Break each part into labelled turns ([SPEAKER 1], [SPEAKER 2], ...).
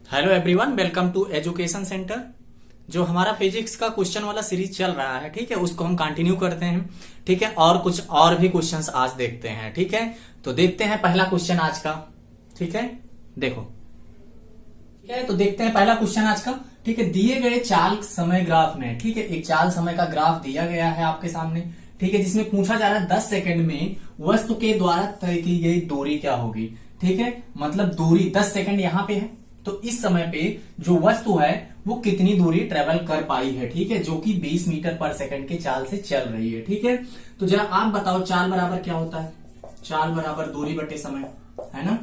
[SPEAKER 1] Hello everyone, welcome to education centre. जो हमारा physics का क्वेश्चन वाला सीरीज चल रहा है, ठीक है, उसको हम कंटिन्यू करते हैं। ठीक है, और कुछ और भी क्वेश्चंस आज देखते हैं। ठीक है, तो देखते हैं पहला क्वेश्चन आज का। ठीक है, देखो, ठीक है, तो देखते हैं पहला क्वेश्चन आज का। ठीक है, दिए गए चाल समय ग्राफ में, ठीक है, एक चाल समय का ग्राफ दिया गया है आपके सामने। ठीक है, जिसमें पूछा जा रहा है 10 सेकंड में वस्तु के द्वारा तय की गई दूरी क्या होगी। ठीक है, मतलब दूरी 10 सेकंड यहाँ पे है, तो इस समय पे जो वस्तु है वो कितनी दूरी ट्रेवल कर पाई है। ठीक है, जो कि 20 मीटर पर सेकंड की चाल से चल रही है। ठीक है, तो जरा आप बताओ चाल बराबर क्या होता है। चाल बराबर दूरी बटे समय, है ना।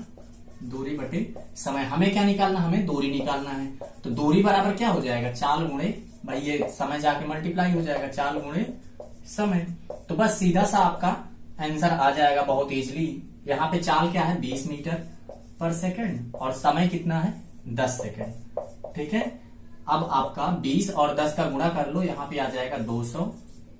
[SPEAKER 1] दूरी बटे समय, हमें क्या निकालना, हमें दूरी निकालना है। तो दूरी बराबर क्या हो जाएगा, चाल गुणे, भाई ये समय जाके मल्टीप्लाई हो जाएगा, चाल गुणे समय। तो बस सीधा सा आपका आंसर आ जाएगा बहुत इजीली। यहाँ पे चाल क्या है 20 मीटर पर सेकंड और समय कितना है 10 सेकंड। ठीक है, अब आपका 20 और 10 का गुणा कर लो, यहाँ पे आ जाएगा 200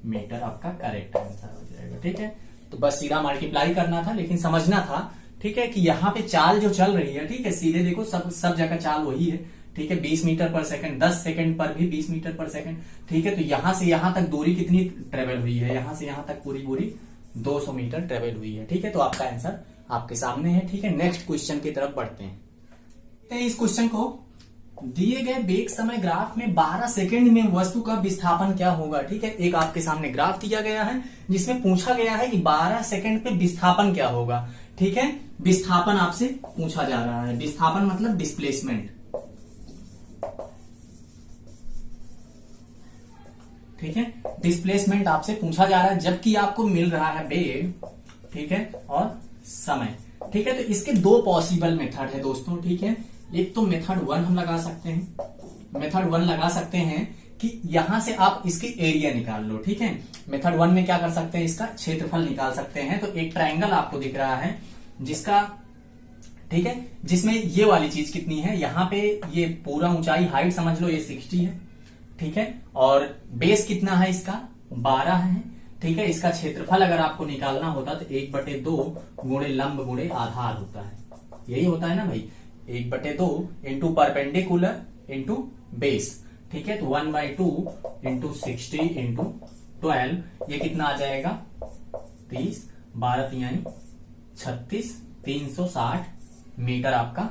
[SPEAKER 1] मीटर, आपका करेक्ट आंसर हो जाएगा। ठीक है, तो बस सीधा मल्टीप्लाई करना था, लेकिन समझना था, ठीक है, कि यहाँ पे चाल जो चल रही है, ठीक है, सीधे देखो सब जगह चाल वही है। ठीक है, 20 मीटर पर सेकंड, 10 सेकंड पर भी 20 मीटर पर सेकंड। ठीक है, तो यहां से यहां तक दूरी कितनी ट्रेवल हुई है, यहां से यहां तक पूरी 200 मीटर ट्रेवल हुई है। ठीक है, तो आपका आंसर आपके सामने है। ठीक है, नेक्स्ट क्वेश्चन की तरफ बढ़ते हैं। इस क्वेश्चन को, दिए गए वेग समय ग्राफ में 12 सेकंड में वस्तु का विस्थापन क्या होगा। ठीक है, एक आपके सामने ग्राफ दिया गया है जिसमें पूछा गया है कि 12 सेकंड पे विस्थापन क्या होगा। ठीक है, विस्थापन आपसे पूछा जा रहा है। विस्थापन मतलब डिस्प्लेसमेंट। ठीक है, डिस्प्लेसमेंट आपसे पूछा जा रहा है, जबकि आपको मिल रहा है वेग, ठीक है, और समय। ठीक है, तो इसके दो पॉसिबल मेथड है दोस्तों। ठीक है, एक तो मेथड 1 हम लगा सकते हैं। मेथड 1 लगा सकते हैं कि यहां से आप इसकी एरिया निकाल लो। ठीक है, मेथड 1 में क्या कर सकते हैं, इसका क्षेत्रफल निकाल सकते हैं। तो एक ट्रायंगल आपको दिख रहा है जिसका, ठीक है, जिसमें ये वाली चीज कितनी है, यहाँ पे ये पूरा ऊंचाई हाइट समझ लो ये 60 है। ठीक है, और बेस कितना है इसका 12 है। ठीक है, इसका क्षेत्रफल अगर आपको निकालना होता तो 1/2 गुणे लंब गुणे आधार होता है। यही होता है ना भाई, 1/2 इंटू परपेंडिकुलर इंटू बेस। ठीक है, तो 1/2 इंटू 60 इंटू 12, ये कितना आ जाएगा 30, 12 तिहाई 36, 360 मीटर आपका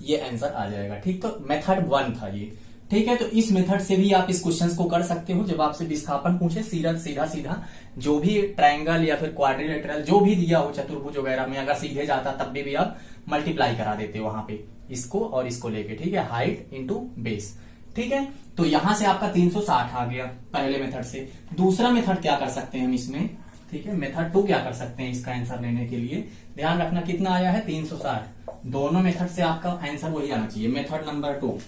[SPEAKER 1] ये आंसर आ जाएगा। ठीक, तो मेथड 1 था ये। ठीक है, तो इस मेथड से भी आप इस क्वेश्चन को कर सकते हो। जब आपसे विस्थापन पूछे, सीधा जो भी ट्रायंगल या फिर क्वाड्रिलेटरल जो भी दिया हो, चतुर्भुज वगैरह में अगर सीधे जाता तब भी आप मल्टीप्लाई करा देते हो वहां पे इसको और इसको लेके। ठीक है, हाइट इंटू बेस। ठीक है, तो यहां से आपका 360 आ गया पहले मेथड से। दूसरा मेथड क्या कर सकते हैं हम इसमें, ठीक है, मेथड 2 क्या कर सकते हैं इसका आंसर लेने के लिए, ध्यान रखना कितना आया है 360। दोनों मेथड से आपका आंसर वही आना चाहिए। मेथड नंबर 2,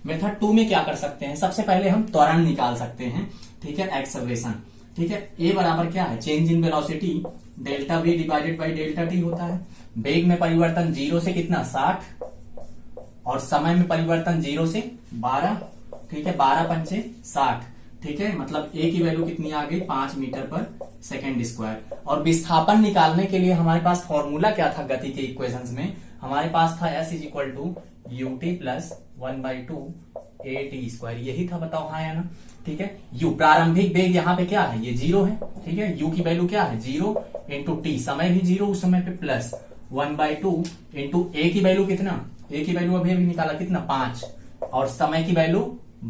[SPEAKER 1] मेथड 2 में क्या कर सकते हैं, सबसे पहले हम त्वरण निकाल सकते हैं। ठीक है, एक्सेलरेशन। ठीक है, ए बराबर क्या है, change in velocity delta we divided by delta T होता है। वेग में परिवर्तन 0 से कितना 60 और समय में परिवर्तन 0 से 12। ठीक है, 12 पंचे 60। ठीक है, मतलब ए की वैल्यू कितनी आ गई 5 मीटर पर सेकेंड स्क्वायर। और विस्थापन निकालने के लिए हमारे पास फॉर्मूला क्या था गति के इक्वेशंस में, हमारे पास था S equal to ut plus 1/2 at²। यही था, बताओ हाँ या ना। ठीक है, u प्रारंभिक वेग यहाँ पे क्या है, ये 0 है। ठीक है, u की वैल्यू क्या है 0 इंटू टी, समय भी 0 उस समय पे, प्लस 1/2 इंटू ए की वैल्यू कितना, ए की वैल्यू अभी निकाला कितना 5 और समय की वैल्यू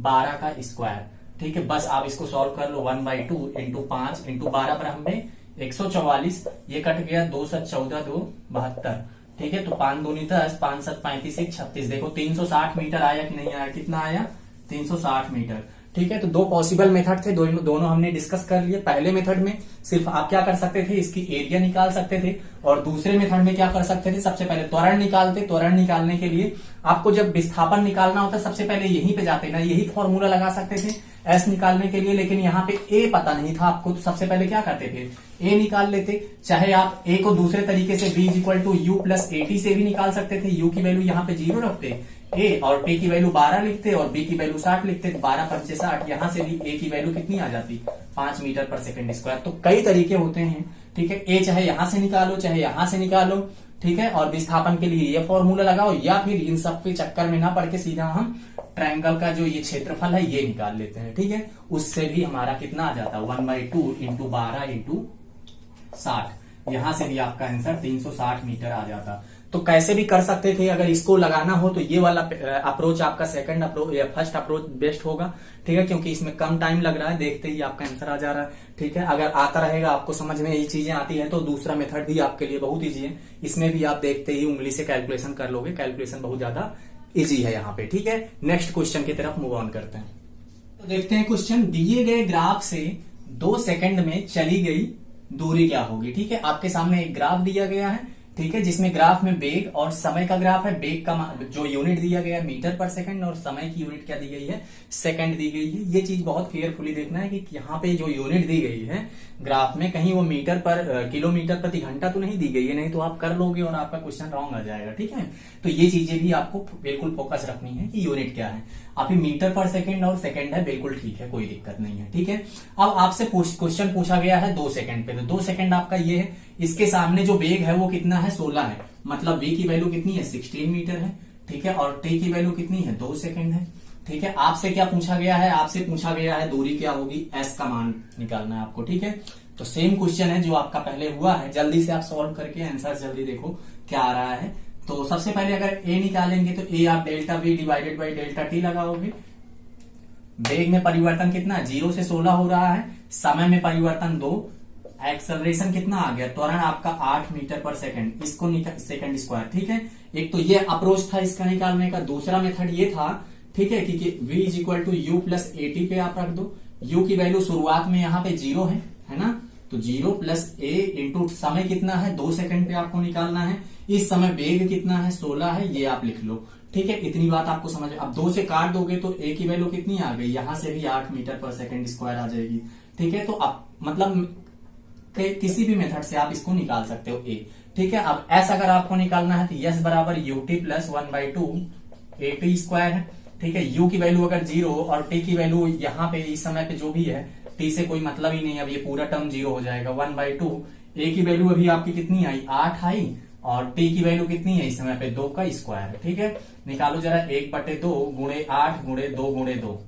[SPEAKER 1] 12 का स्क्वायर। ठीक है, बस आप इसको सॉल्व कर लो, 1/2 इंटू 5 इंटू 12 पर हमने 144, ये कट गया 2 7 14 2 72। ठीक है, तो 5 दूनी 10, 5 7 35 1 36। देखो 360 मीटर आया कि नहीं आया, कितना आया 360 मीटर। ठीक है, तो दो पॉसिबल मेथड थे, दोनों हमने डिस्कस कर लिए। पहले मेथड में सिर्फ आप क्या कर सकते थे, इसकी एरिया निकाल सकते थे, और दूसरे मेथड में क्या कर सकते थे, सबसे पहले त्वरण निकालते। त्वरण निकालने के लिए आपको जब विस्थापन निकालना होता सबसे पहले यहीं पे जाते ना, यही फॉर्मूला लगा सकते थे एस निकालने के लिए, लेकिन यहाँ पे ए पता नहीं था आपको, तो सबसे पहले क्या करते थे ए निकाल लेते। चाहे आप ए को दूसरे तरीके से v equal to u plus a t से भी निकाल सकते थे। यू की वैल्यू यहाँ पे 0 रखते, ए और टी की वैल्यू 12 लिखते और बी की वैल्यू 60 लिखते। 12 पंचे 60, यहां से भी ए की वैल्यू कितनी आ जाती 5 मीटर पर सेकंड स्क्वायर। तो कई तरीके होते हैं। ठीक है, ए चाहे यहां से निकालो चाहे यहां से निकालो। ठीक है, और विस्थापन के लिए ये फॉर्मूला लगाओ, या फिर इन सब के चक्कर में ना पड़ के सीधा हम ट्रायंगल का जो ये क्षेत्रफल है ये निकाल लेते हैं। ठीक है, उससे भी हमारा कितना आ जाता है 1/2 इंटू 12 इंटू 60। यहां से भी आपका आंसर 360 मीटर आ जाता। तो कैसे भी कर सकते थे, अगर इसको लगाना हो तो ये वाला अप्रोच आपका सेकंड अप्रोच या फर्स्ट अप्रोच बेस्ट होगा। ठीक है, क्योंकि इसमें कम टाइम लग रहा है, देखते ही आपका आंसर आ जा रहा है। ठीक है, अगर आता रहेगा आपको समझ में ये चीजें आती है तो दूसरा मेथड भी आपके लिए बहुत ईजी है। इसमें भी आप देखते ही उंगली से कैलकुलेशन कर लोगे, कैलकुलेशन बहुत ज्यादा इजी है यहाँ पे। ठीक है, नेक्स्ट क्वेश्चन की तरफ मूव ऑन करते हैं। तो देखते हैं क्वेश्चन, दिए गए ग्राफ से 2 सेकंड में चली गई दूरी क्या होगी। ठीक है, आपके सामने एक ग्राफ दिया गया है, ठीक है, जिसमें ग्राफ में वेग और समय का ग्राफ है। वेग का जो यूनिट दिया गया है मीटर पर सेकंड, और समय की यूनिट क्या दी गई है, सेकंड दी गई है। ये चीज बहुत केयरफुली देखना है कि यहाँ पे जो यूनिट दी गई है ग्राफ में, कहीं वो मीटर पर किलोमीटर प्रति घंटा तो नहीं दी गई है, नहीं तो आप कर लोगे और आपका क्वेश्चन रॉन्ग आ जाएगा। ठीक है, तो ये चीजें भी आपको बिल्कुल फोकस रखनी है कि यूनिट क्या है। आप मीटर पर सेकंड और सेकंड है, बिल्कुल ठीक है, कोई दिक्कत नहीं है। ठीक है, अब आपसे क्वेश्चन पूछा गया है 2 सेकंड पे, तो 2 सेकंड आपका ये है, इसके सामने जो वेग है वो कितना है, 16 है, मतलब v की वैल्यू कितनी है, 16 मीटर है। ठीक है, और t की वैल्यू कितनी है, 2 सेकंड है। ठीक है, आपसे क्या पूछा गया है, आपसे पूछा गया है दूरी क्या होगी, s का मान निकालना है आपको। ठीक है, तो सेम क्वेश्चन है जो आपका पहले हुआ है, जल्दी से आप सॉल्व करके आंसर जल्दी देखो क्या आ रहा है। तो सबसे पहले अगर a निकालेंगे तो a आप delta v divided by delta t लगाओगे। वेग में परिवर्तन कितना, 0 से 16 हो रहा है, समय में परिवर्तन 2, एक्सेलरेशन कितना आ गया, त्वरण आपका 8 मीटर पर सेकंड, इसको सेकंड स्क्वायर। ठीक है, एक तो ये अप्रोच था इसका निकालने का। दूसरा मेथड ये था, ठीक है, कि v is equal to u plus a t पे आप रख दो। u की वैल्यू शुरुआत में यहाँ पे 0 है ना, तो 0 प्लस a इंटू समय कितना है, 2 सेकंड पे आपको निकालना है। इस समय वेग कितना है, 16 है, ये आप लिख लो। ठीक है, इतनी बात आपको समझ। अब 2 से काट दोगे तो a की वैल्यू कितनी आ गई, यहां से भी 8 मीटर पर सेकंड स्क्वायर आ जाएगी। ठीक है, तो अब मतलब किसी भी मेथड से आप इसको निकाल सकते हो a। ठीक है, अब s अगर आपको निकालना है तो s बराबर ut प्लस 1/2 at स्क्वायर है। ठीक है, u की वैल्यू अगर 0 और t की वैल्यू यहाँ पे इस समय पे जो भी है, t से कोई मतलब ही नहीं, अब ये पूरा टर्म 0 हो जाएगा। 1/2 a की वैल्यू अभी आपकी कितनी आई, 8 आई, और t की वैल्यू कितनी है इस समय पे, 2 का स्क्वायर। ठीक है, निकालो जरा, 1/2 गुणे 8 गुणे 2 गुणे 2,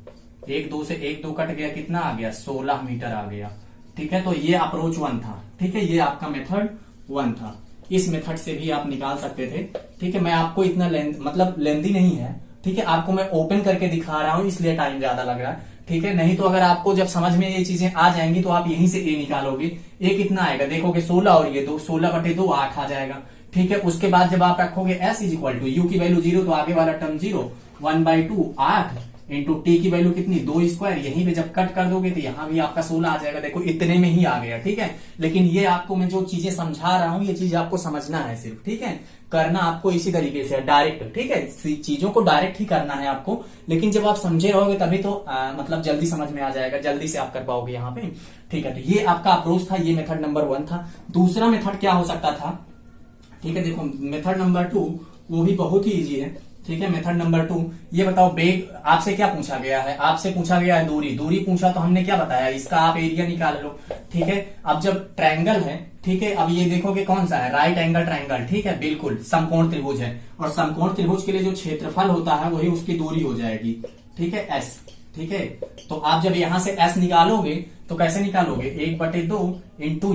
[SPEAKER 1] 1 2 से 1 2 कट गया, कितना आ गया, 16 मीटर आ गया। ठीक है, तो ये अप्रोच 1 था। ठीक है, ये आपका मेथड 1 था, इस मेथड से भी आप निकाल सकते थे। ठीक है, मैं आपको इतना लेंदी नहीं है। ठीक है, आपको मैं ओपन करके दिखा रहा हूं इसलिए टाइम ज्यादा लग रहा है। ठीक है, नहीं तो अगर आपको जब समझ में ये चीजें आ जाएंगी तो आप यहीं से a निकालोगे। a कितना आएगा, देखोगे 16 और ये 2, 16/2 8 आ जाएगा। ठीक है, उसके बाद जब आप रखोगे s is equal to u की वैल्यू 0 तो आगे वाला टर्म 0, 1/2 8 इंटू टी की वैल्यू कितनी, 2 स्क्वायर, यहीं पे जब कट कर दोगे तो यहाँ भी आपका 16 आ जाएगा। देखो इतने में ही आ गया। ठीक है, लेकिन ये आपको मैं जो चीजें समझा रहा हूँ ये चीज आपको समझना है सिर्फ। ठीक है, करना आपको इसी तरीके से डायरेक्ट। ठीक है, चीजों को डायरेक्ट ही करना है आपको, लेकिन जब आप समझे रहोगे तभी तो मतलब जल्दी समझ में आ जाएगा, जल्दी से आप कर पाओगे यहाँ पे। ठीक है, तो ये आपका अप्रोच था, ये मेथड नंबर 1 था। दूसरा मेथड क्या हो सकता था, ठीक है, देखो मेथड नंबर 2 वो भी बहुत ही इजी है। ठीक है, मेथड नंबर 2, ये बताओ वेग आपसे क्या पूछा गया है, आपसे पूछा गया है दूरी पूछा तो हमने क्या बताया, इसका आप एरिया निकाल लो। ठीक है, अब जब ट्रायंगल है, ठीक है, अब ये देखोगे कौन सा है, राइट एंगल ट्रायंगल। ठीक है, बिल्कुल समकोण त्रिभुज है, और समकोण त्रिभुज के लिए जो क्षेत्रफल होता है वही उसकी दूरी हो जाएगी। ठीक है, s। ठीक है, तो आप जब यहां से s निकालोगे तो कैसे निकालोगे, 1/2 इंटू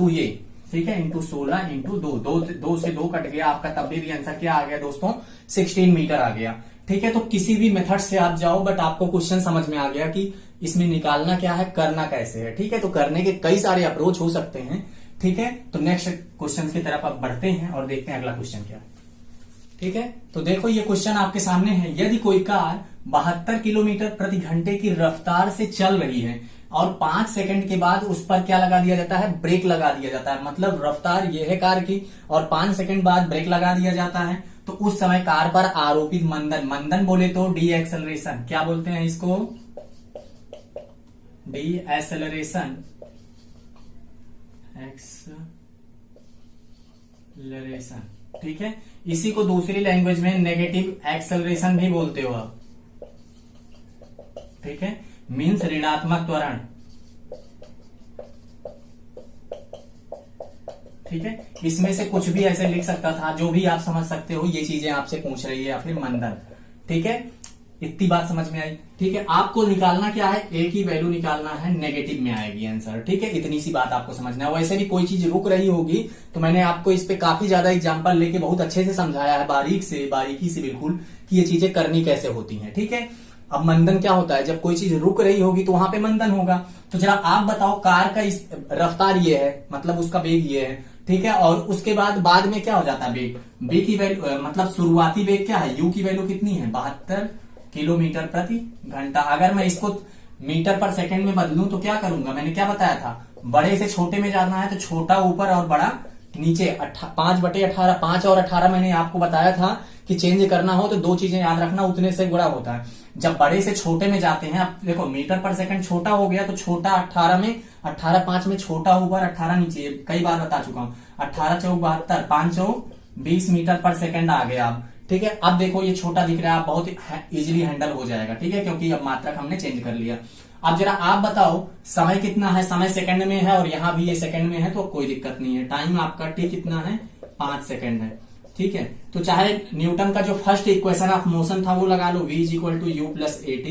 [SPEAKER 1] ये, ठीक है, इंटू 16 इंटू 2 से 2 कट गया आपका, तब भी आंसर क्या आ गया दोस्तों, 16 मीटर आ गया। ठीक है, तो किसी भी मेथड से आप जाओ, बट आपको क्वेश्चन समझ में आ गया कि इसमें निकालना क्या है, करना कैसे है। ठीक है, तो करने के कई सारे अप्रोच हो सकते हैं। ठीक है, तो नेक्स्ट क्वेश्चन की तरफ आप बढ़ते हैं और देखते हैं अगला क्वेश्चन क्या है। ठीक है, तो देखो ये क्वेश्चन आपके सामने है, यदि कोई कार 72 किलोमीटर प्रति घंटे की रफ्तार से चल रही है और 5 सेकंड के बाद उस पर क्या लगा दिया जाता है, ब्रेक लगा दिया जाता है। मतलब रफ्तार ये है कार की और 5 सेकंड बाद ब्रेक लगा दिया जाता है, तो उस समय कार पर आरोपित मंदन बोले तो डी एक्सेलरेशन, क्या बोलते हैं इसको, डी एक्सेलरेशन, ठीक है, इसी को दूसरी लैंग्वेज में नेगेटिव एक्सेलरेशन भी बोलते हो आप। ठीक है, मीन्स ऋणात्मक त्वरण। ठीक है, इसमें से कुछ भी ऐसे लिख सकता था, जो भी आप समझ सकते हो, ये चीजें आपसे पूछ रही है, या फिर मंदन। ठीक है, इतनी बात समझ में आई। ठीक है, आपको निकालना क्या है, ए की वैल्यू निकालना है, नेगेटिव में आएगी आंसर। ठीक है, इतनी सी बात आपको समझना है। वैसे भी कोई चीज रुक रही होगी तो मैंने आपको इस पे काफी ज्यादा एग्जांपल लेके बहुत अच्छे से समझाया है, बारीकी से बिल्कुल, कि ये चीजें करनी कैसे होती हैं। ठीक है, अब मंदन क्या होता है, जब कोई चीज रुक रही होगी तो वहां पे मंदन होगा। तो जरा आप बताओ, कार का इस रफ्तार ये है, मतलब उसका वेग ये है। ठीक है, और उसके बाद में क्या हो जाता है वेग, बी की वैल्यू मतलब शुरुआती वेग क्या है, यू की वैल्यू कितनी है, 72 किलोमीटर प्रति घंटा। अगर मैं इसको मीटर पर सेकंड में बदलूं तो क्या करूंगा, मैंने क्या बताया था, बड़े से छोटे में जाना है तो छोटा ऊपर और बड़ा नीचे। 5/18, 5 और 18 मैंने आपको बताया था कि चेंज करना हो तो दो चीजें याद रखना, उतने से गुणा होता है। जब बड़े से छोटे में जाते हैं, अब देखो मीटर पर सेकंड छोटा हो गया तो छोटा 18 में, 18 5 में, छोटा ऊपर 18 नीचे, कई बार बता चुका हूं। 18 चौक 72, 5 चौक 20 मीटर पर सेकंड आ गया आप। ठीक है, अब देखो ये छोटा दिख रहा है, आप बहुत इजीली हैंडल हो जाएगा। ठीक है, क्योंकि अब मात्रक हमने चेंज कर लिया। अब जरा आप बताओ, समय कितना है, समय सेकंड में है और यहाँ भी ये सेकंड में है, तो कोई दिक्कत नहीं है। टाइम आपका टी कितना है, 5 सेकंड है। ठीक है, तो चाहे न्यूटन का जो फर्स्ट इक्वेशन ऑफ मोशन था वो लगा लो, v = u + at।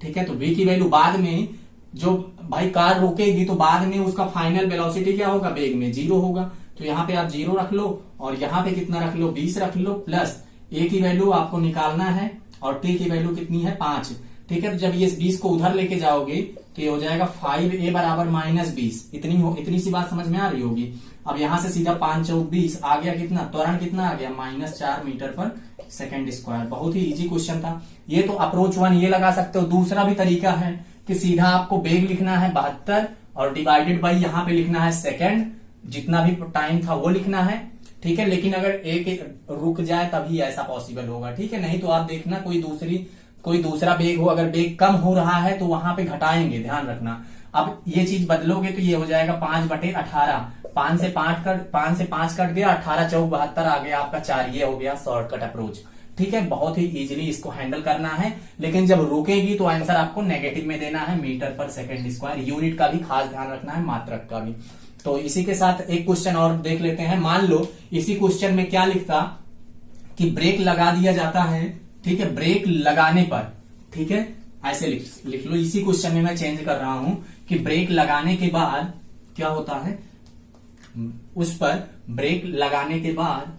[SPEAKER 1] ठीक है, तो v की वैल्यू बाद में, जो भाई कार रुकेगी तो बाद में उसका फाइनल वेलोसिटी क्या होगा, वेग में 0 होगा। तो यहाँ पे आप 0 रख लो और यहाँ पे कितना रख लो, 20 रख लो, प्लस a की वैल्यू आपको निकालना है और t की वैल्यू कितनी है, 5। ठीक है, तो जब ये 20 को उधर लेके जाओगे तो ये हो जाएगा 5a = -20। इतनी सी बात समझ में आ रही होगी। अब यहां से सीधा 5 चौक 20 आ गया, कितना त्वरण कितना आ गया, -4 मीटर पर सेकंड स्क्वायर। बहुत ही इजी क्वेश्चन था ये। तो अप्रोच 1 ये लगा सकते हो। दूसरा भी तरीका है कि सीधा आपको वेग लिखना है 72 और डिवाइडेड बाई यहाँ पे लिखना है सेकंड, जितना भी टाइम था वो लिखना है। ठीक है, लेकिन अगर एक रुक जाए तभी ऐसा पॉसिबल होगा। ठीक है, नहीं तो आप देखना कोई दूसरा वेग हो, अगर वेग कम हो रहा है तो वहां पे घटाएंगे, ध्यान रखना। अब ये चीज बदलोगे तो ये हो जाएगा 5/18, 5 से 5 कट गया, 18 चौक 72 आ गया आपका 4। ये हो गया शॉर्टकट अप्रोच। ठीक है, बहुत ही इजीली इसको हैंडल करना है, लेकिन जब रुकेगी तो आंसर आपको नेगेटिव में देना है, मीटर पर सेकंड स्क्वायर। यूनिट का भी खास ध्यान रखना है, मात्रक का भी। तो इसी के साथ एक क्वेश्चन और देख लेते हैं। मान लो इसी क्वेश्चन में क्या लिखता कि ब्रेक लगा दिया जाता है। ठीक है, ब्रेक लगाने पर, ठीक है, ऐसे लिख लो। इसी क्वेश्चन में मैं चेंज कर रहा हूं कि ब्रेक लगाने के बाद क्या होता है, उस पर ब्रेक लगाने के बाद,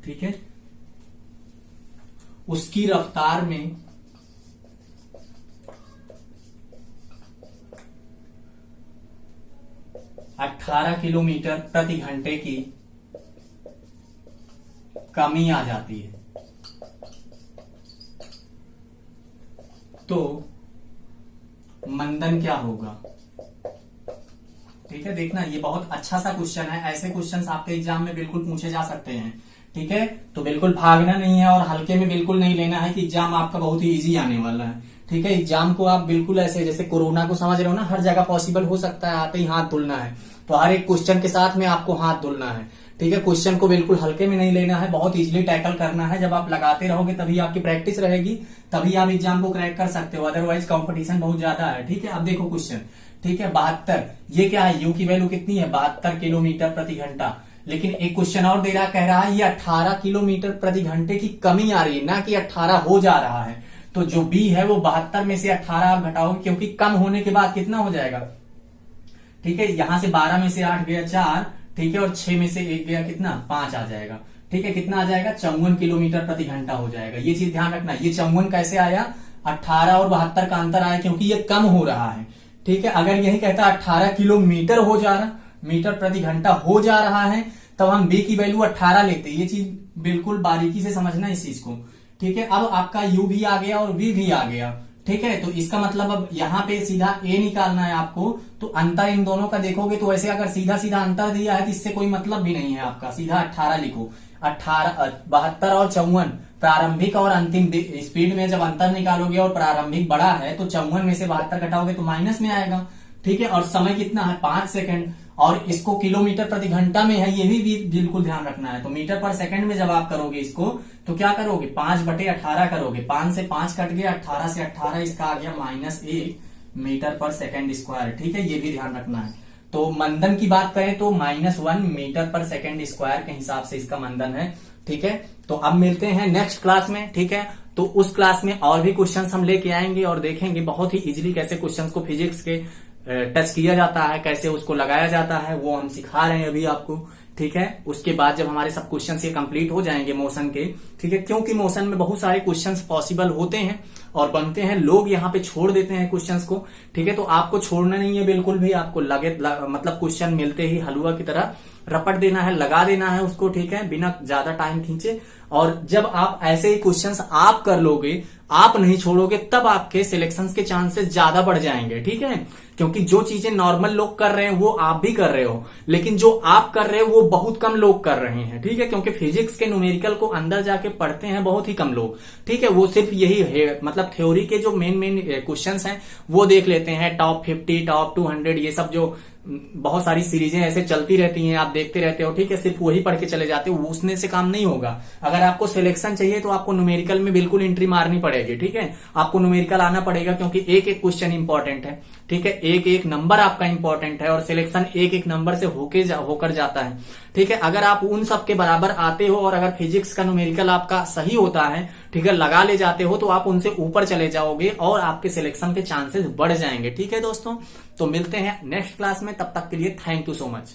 [SPEAKER 1] ठीक है, उसकी रफ्तार में 18 किलोमीटर प्रति घंटे की कमी आ जाती है। तो मंदन क्या होगा। ठीक है, देखना ये बहुत अच्छा सा क्वेश्चन है। ऐसे क्वेश्चंस आपके एग्जाम में बिल्कुल पूछे जा सकते हैं। ठीक है, तो बिल्कुल भागना नहीं है और हल्के में बिल्कुल नहीं लेना है कि एग्जाम आपका बहुत ही इजी आने वाला है। ठीक है, एग्जाम को आप बिल्कुल ऐसे, जैसे कोरोना को समझ रहे हो ना, हर जगह पॉसिबल हो सकता है, आते ही हाथ धुलना है, तो हर एक क्वेश्चन के साथ में आपको हाथ धुलना है। ठीक है, क्वेश्चन को बिल्कुल हल्के में नहीं लेना है, बहुत इजीली टैकल करना है। जब आप लगाते रहोगे तभी आपकी प्रैक्टिस रहेगी, तभी आप एग्जाम को क्रैक कर सकते हो, अदरवाइज कंपटीशन बहुत ज्यादा है। ठीक है, अब देखो क्वेश्चन, ठीक है, 72, ये क्या है, यू की वैल्यू कितनी है, 72 किलोमीटर प्रति घंटा। लेकिन एक क्वेश्चन और दे रहा, कह रहा है ये 18 किलोमीटर प्रति घंटे की कमी आ रही है, ना कि 18 हो जा रहा है। तो जो बी है वो 72 में से 18 आप घटाओगे, क्योंकि कम होने के बाद कितना हो जाएगा। ठीक है, यहां से 12 में से 8 गया 4, ठीक है, और 6 में से 1 गया कितना, 5 आ जाएगा। ठीक है, कितना आ जाएगा, 54 किलोमीटर प्रति घंटा हो जाएगा। ये चीज ध्यान रखना, ये 54 कैसे आया, 18 और 72 का अंतर आया, क्योंकि ये कम हो रहा है। ठीक है, अगर यही कहता 18 किलोमीटर हो जा रहा, मीटर प्रति घंटा हो जा रहा है, तब हम बी की वैल्यू 18 लेते। ये चीज बिल्कुल बारीकी से समझना इस चीज को। ठीक है, अब आपका यू भी आ गया और वी भी आ गया। ठीक है, तो इसका मतलब अब यहाँ पे सीधा ए निकालना है आपको। तो अंतर इन दोनों का देखोगे तो ऐसे अगर सीधा सीधा अंतर दिया है तो इससे कोई मतलब भी नहीं है आपका, सीधा 18 लिखो। 72 और 54 प्रारंभिक और अंतिम स्पीड में जब अंतर निकालोगे और प्रारंभिक बड़ा है तो 54 में से 72 घटाओगे तो माइनस में आएगा। ठीक है, और समय कितना है, 5 सेकंड, और इसको किलोमीटर प्रति घंटा में है, ये भी बिल्कुल ध्यान रखना है। तो मीटर पर सेकंड में जब आप करोगे इसको तो क्या करोगे, 5/18 करोगे, 5 से 5 कट गया, 18 से 18 इसका आ गया -1 मीटर पर सेकंड स्क्वायर। ठीक है, ये भी ध्यान रखना है। तो मंदन की बात करें तो -1 मीटर पर सेकेंड स्क्वायर के हिसाब से इसका मंदन है। ठीक है, तो अब मिलते हैं नेक्स्ट क्लास में। ठीक है, तो उस क्लास में और भी क्वेश्चंस हम लेके आएंगे और देखेंगे बहुत ही इजीली कैसे क्वेश्चंस को फिजिक्स के टच किया जाता है, कैसे उसको लगाया जाता है, वो हम सिखा रहे हैं अभी आपको। ठीक है, उसके बाद जब हमारे सब क्वेश्चंस ये कंप्लीट हो जाएंगे मोशन के, ठीक है, क्योंकि मोशन में बहुत सारे क्वेश्चंस पॉसिबल होते हैं और बनते हैं, लोग यहाँ पे छोड़ देते हैं क्वेश्चंस को। ठीक है, तो आपको छोड़ना नहीं है बिल्कुल भी, आपको मतलब क्वेश्चन मिलते ही हलवा की तरह रपट देना है, लगा देना है उसको। ठीक है, बिना ज्यादा टाइम खींचे। और जब आप ऐसे ही क्वेश्चंस आप कर लोगे, आप नहीं छोड़ोगे, तब आपके सिलेक्शंस के चांसेस ज्यादा बढ़ जाएंगे। ठीक है, क्योंकि जो चीजें नॉर्मल लोग कर रहे हैं वो आप भी कर रहे हो, लेकिन जो आप कर रहे हो वो बहुत कम लोग कर रहे हैं। ठीक है, क्योंकि फिजिक्स के न्यूमेरिकल को अंदर जाके पढ़ते हैं बहुत ही कम लोग। ठीक है, वो सिर्फ यही है, मतलब थ्योरी के जो मेन क्वेश्चंस हैं वो देख लेते हैं, टॉप 50, टॉप 200, ये सब जो बहुत सारी सीरीजें ऐसे चलती रहती हैं, आप देखते रहते हो। ठीक है, सिर्फ वही पढ़ के चले जाते हो, उसने से काम नहीं होगा। अगर आपको सिलेक्शन चाहिए तो आपको न्यूमेरिकल में बिल्कुल एंट्री मारनी पड़ेगी। ठीक है, आपको न्यूमेरिकल आना पड़ेगा, क्योंकि एक एक क्वेश्चन इंपॉर्टेंट है। ठीक है, एक एक नंबर आपका इंपॉर्टेंट है और सिलेक्शन एक एक नंबर से होकर जाता है। ठीक है, अगर आप उन सब के बराबर आते हो और अगर फिजिक्स का न्यूमेरिकल आपका सही होता है, ठीक है, लगा ले जाते हो, तो आप उनसे ऊपर चले जाओगे और आपके सिलेक्शन के चांसेस बढ़ जाएंगे। ठीक है दोस्तों, तो मिलते हैं नेक्स्ट क्लास में, तब तक के लिए थैंक यू सो मच।